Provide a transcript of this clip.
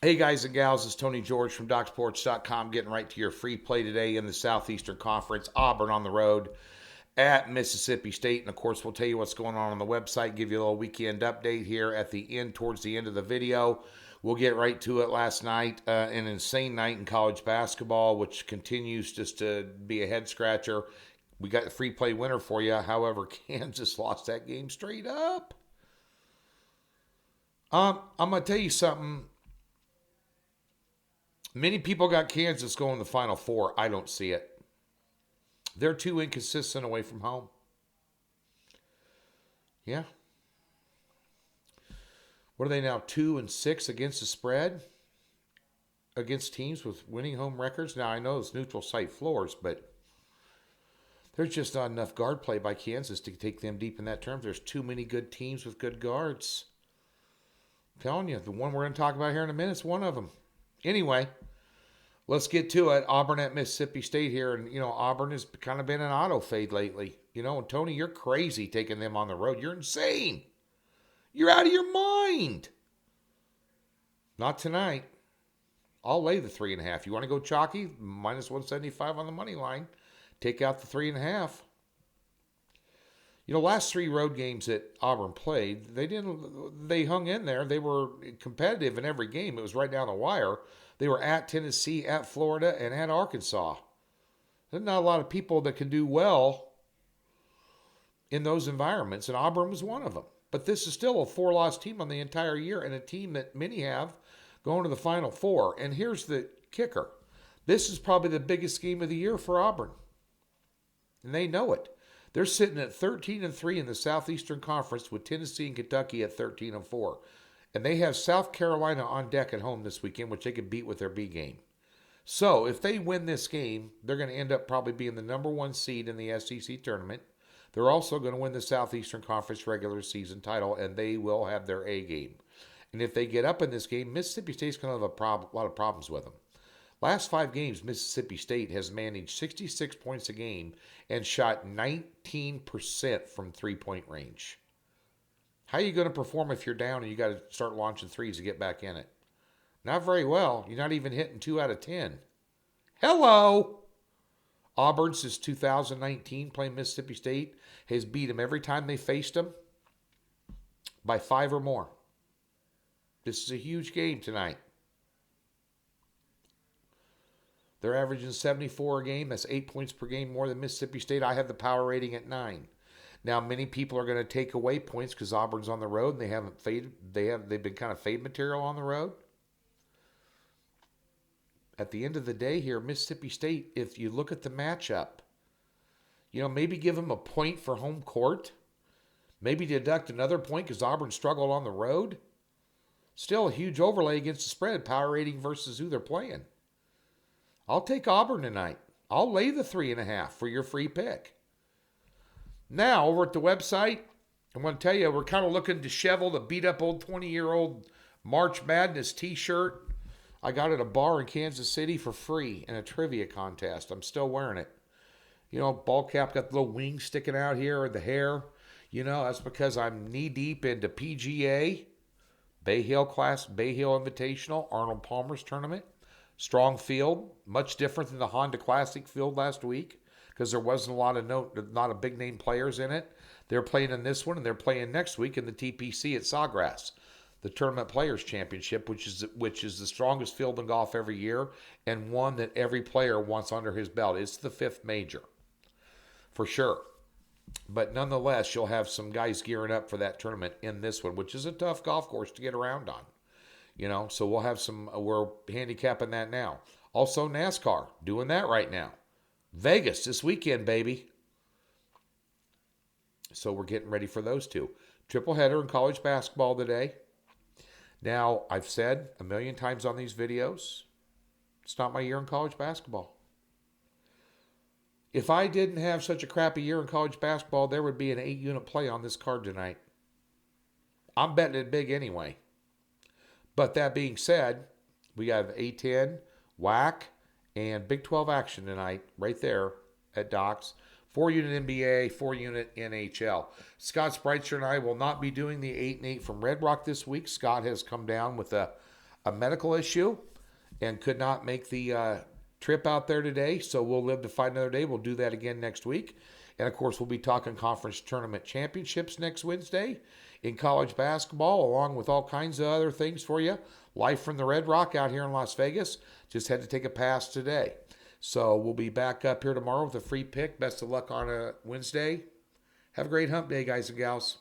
Hey guys and gals, it's Tony George from DocSports.com getting right to your free play today in the Southeastern Conference. Auburn on the road at Mississippi State. And of course, we'll tell you what's going on the website, give you a little weekend update here at the end, towards the end of the video. We'll get right to it. Last night, an insane night in college basketball, which continues just to be a head scratcher. We got the free play winner for you. However, Kansas lost that game straight up. I'm going to tell you something. Many people got Kansas going to the Final Four. I don't see it. They're too inconsistent away from home. Yeah. What are they now? 2-6 against the spread? Against teams with winning home records? Now, I know it's neutral site floors, but there's just not enough guard play by Kansas to take them deep in that term. There's too many good teams with good guards. I'm telling you, the one we're going to talk about here in a minute is one of them. Anyway, let's get to it. Auburn at Mississippi State here. And, Auburn has kind of been an auto fade lately. And Tony, you're crazy taking them on the road. You're insane. You're out of your mind. Not tonight. I'll lay the 3.5. You want to go chalky? Minus 175 on the money line. Take out the 3.5. Last three road games that Auburn played, they hung in there. They were competitive in every game. It was right down the wire. They were at Tennessee, at Florida, and at Arkansas. There's not a lot of people that can do well in those environments, and Auburn was one of them. But this is still a 4-loss team on the entire year, and a team that many have going to the Final Four. And here's the kicker. This is probably the biggest game of the year for Auburn. And they know it. They're sitting at 13-3 in the Southeastern Conference with Tennessee and Kentucky at 13-4. And they have South Carolina on deck at home this weekend, which they could beat with their B game. So if they win this game, they're going to end up probably being the number 1 seed in the SEC tournament. They're also going to win the Southeastern Conference regular season title, and they will have their A game. And if they get up in this game, Mississippi State's going to have a lot of problems with them. Last 5 games, Mississippi State has managed 66 points a game and shot 19% from three-point range. How are you going to perform if you're down and you got to start launching threes to get back in it? Not very well. You're not even hitting 2 out of 10. Hello! Auburn, since 2019, playing Mississippi State, has beat them every time they faced them by 5 or more. This is a huge game tonight. They're averaging 74 a game. That's 8 points per game more than Mississippi State. I have the power rating at 9. Now, many people are going to take away points because Auburn's on the road and they haven't faded. They've been kind of fade material on the road. At the end of the day here, Mississippi State, if you look at the matchup, maybe give them a point for home court. Maybe deduct another point because Auburn struggled on the road. Still a huge overlay against the spread, power rating versus who they're playing. I'll take Auburn tonight. I'll lay the 3.5 for your free pick. Now, over at the website, I'm going to tell you, we're kind of looking disheveled, a beat-up old 20-year-old March Madness T-shirt. I got at a bar in Kansas City for free in a trivia contest. I'm still wearing it. Ball cap got the little wings sticking out here, the hair. That's because I'm knee-deep into PGA, Bay Hill Invitational, Arnold Palmer's tournament. Strong field, much different than the Honda Classic field last week because there wasn't not a big name players in it. They're playing in this one and they're playing next week in the TPC at Sawgrass, the Tournament Players Championship, which is the strongest field in golf every year and one that every player wants under his belt. It's the 5th major for sure. But nonetheless, you'll have some guys gearing up for that tournament in this one, which is a tough golf course to get around on. So we'll have we're handicapping that now. Also NASCAR, doing that right now. Vegas this weekend, baby. So we're getting ready for those two. Triple header in college basketball today. Now, I've said a million times on these videos, it's not my year in college basketball. If I didn't have such a crappy year in college basketball, there would be an 8-unit play on this card tonight. I'm betting it big anyway. But that being said, we have A10, WAC, and Big 12 action tonight right there at Docs. 4-unit NBA, 4-unit NHL. Scott Spreitzer and I will not be doing the 8 and 8 from Red Rock this week. Scott has come down with a a medical issue and could not make the trip out there today. So we'll live to fight another day. We'll do that again next week. And of course, we'll be talking conference tournament championships next Wednesday in college basketball, along with all kinds of other things for you. Live from the Red Rock out here in Las Vegas. Just had to take a pass today. So we'll be back up here tomorrow with a free pick. Best of luck on a Wednesday. Have a great hump day, guys and gals.